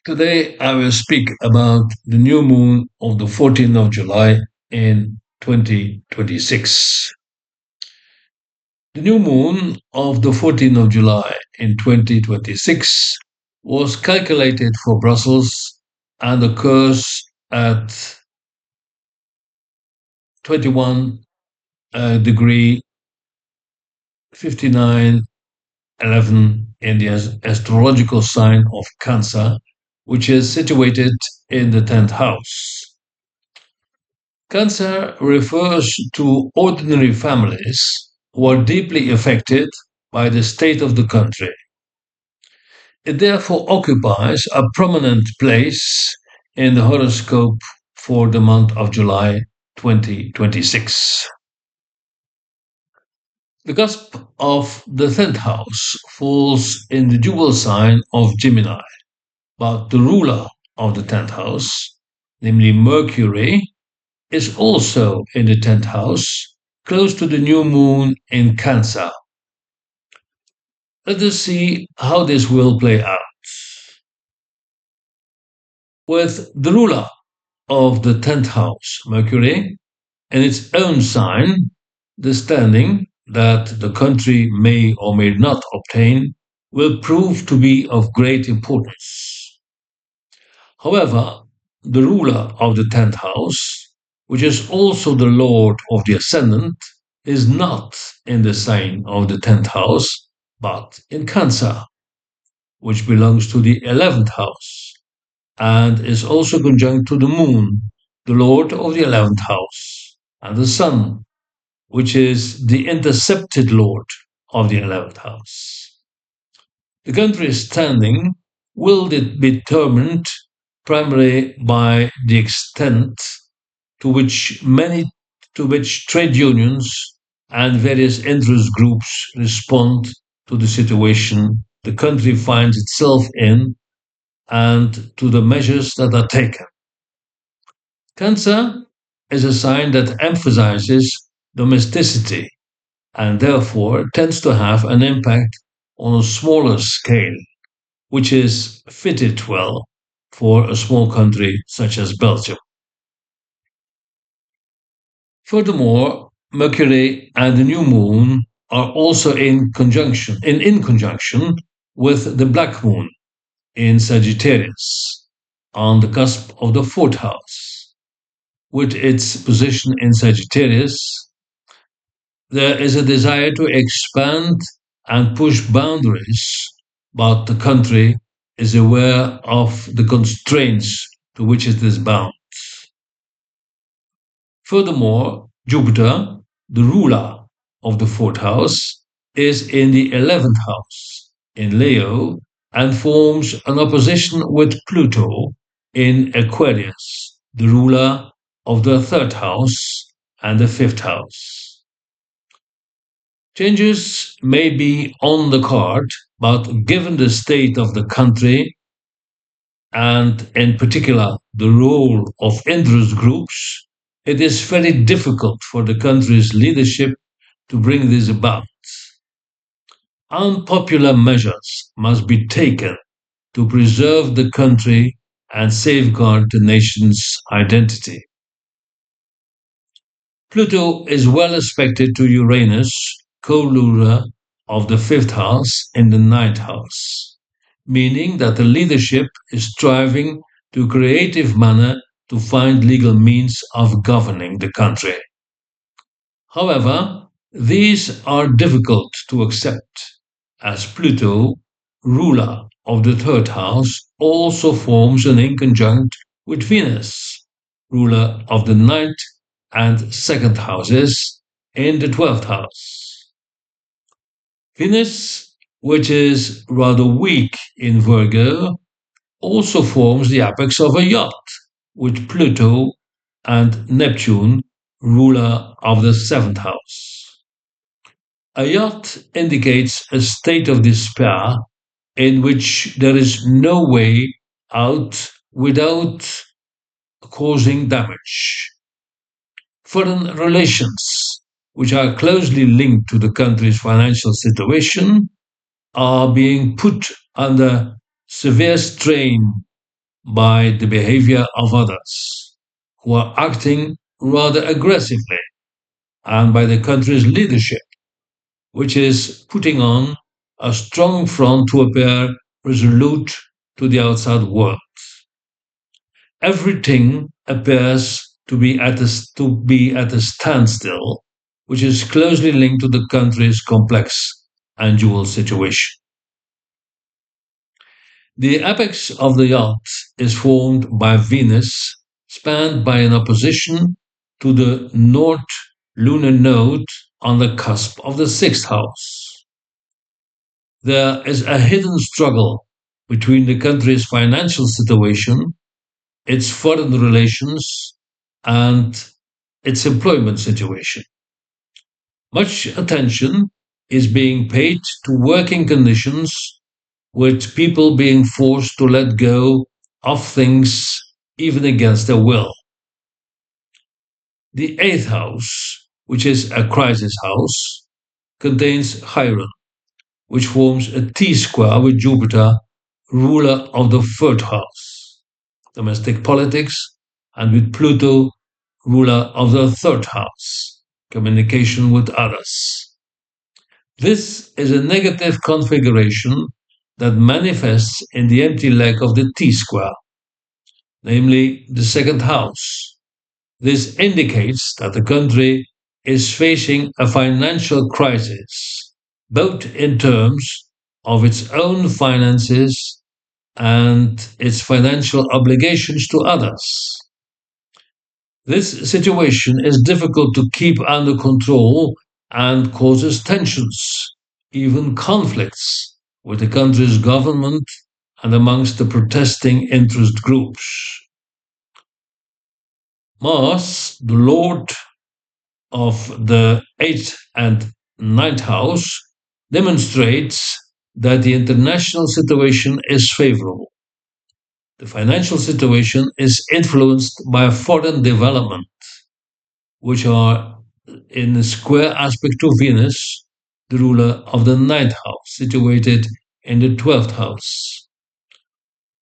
Today I will speak about the new moon of the 14th of July in 2026. The new moon of the 14th of July in 2026 was calculated for Brussels and occurs at 21 degree 59:11 in the astrological sign of Cancer, which is situated in the 10th house. Cancer refers to ordinary families who are deeply affected by the state of the country. It therefore occupies a prominent place in the horoscope for the month of July 2026. The cusp of the 10th house falls in the dual sign of Gemini, but the ruler of the 10th house, namely Mercury, is also in the 10th house, close to the new moon in Cancer. Let us see how this will play out. With the ruler of the 10th house, Mercury, in its own sign, the standing that the country may or may not obtain will prove to be of great importance. However, the ruler of the 10th house, which is also the lord of the ascendant, is not in the sign of the 10th house, but in Cancer, which belongs to the 11th house, and is also conjunct to the moon, the lord of the 11th house, and the sun, which is the intercepted lord of the 11th house. The country's standing will be determined primarily by the extent to which trade unions and various interest groups respond to the situation the country finds itself in and to the measures that are taken. Cancer is a sign that emphasizes domesticity and therefore tends to have an impact on a smaller scale, which is fitted well for a small country such as Belgium. Furthermore, Mercury and the new moon are also in conjunction with the black moon in Sagittarius on the cusp of the fourth house. With its position in Sagittarius, there is a desire to expand and push boundaries, but the country is aware of the constraints to which it is bound. Furthermore, Jupiter, the ruler of the fourth house, is in the 11th house in Leo and forms an opposition with Pluto in Aquarius, the ruler of the third house and the fifth house. Changes may be on the card, but given the state of the country and in particular the role of interest groups, it is very difficult for the country's leadership to bring this about. Unpopular measures must be taken to preserve the country and safeguard the nation's identity. Pluto is well aspected to Uranus, co-ruler of the fifth house in the ninth house, meaning that the leadership is striving to a creative manner to find legal means of governing the country. However, these are difficult to accept, as Pluto, ruler of the third house, also forms an inconjunct with Venus, ruler of the ninth and second houses, in the 12th house. Venus, which is rather weak in Virgo, also forms the apex of a yacht with Pluto and Neptune, ruler of the seventh house. A yacht indicates a state of despair in which there is no way out without causing damage. Foreign relations, which are closely linked to the country's financial situation, are being put under severe strain by the behavior of others, who are acting rather aggressively, and by the country's leadership, which is putting on a strong front to appear resolute to the outside world. Everything appears to be at a standstill, which is closely linked to the country's complex and dual situation. The apex of the yacht is formed by Venus, spanned by an opposition to the North lunar node on the cusp of the sixth house. There is a hidden struggle between the country's financial situation, its foreign relations, and its employment situation. Much attention is being paid to working conditions, with people being forced to let go of things even against their will. The eighth house, which is a crisis house, contains Chiron, which forms a T square with Jupiter, ruler of the third house, domestic politics, and with Pluto, ruler of the third house, communication with others. This is a negative configuration that manifests in the empty leg of the T square, namely the second house. This indicates that the country is facing a financial crisis, both in terms of its own finances and its financial obligations to others. This situation is difficult to keep under control and causes tensions, even conflicts, with the country's government and amongst the protesting interest groups. Mars, the lord of the eighth and ninth house, demonstrates that the international situation is favorable. The financial situation is influenced by foreign development, which are in a square aspect to Venus, the ruler of the ninth house, situated in the 12th house.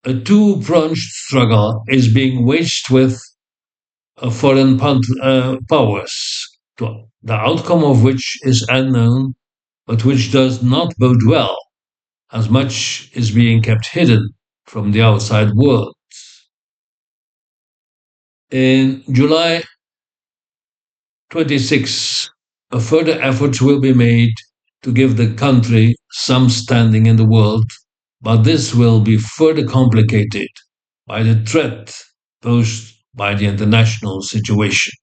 A two-pronged struggle is being waged with foreign powers, the outcome of which is unknown, but which does not bode well, as much is being kept hidden from the outside world. In July 26, a further efforts will be made to give the country some standing in the world, but this will be further complicated by the threat posed by the international situation.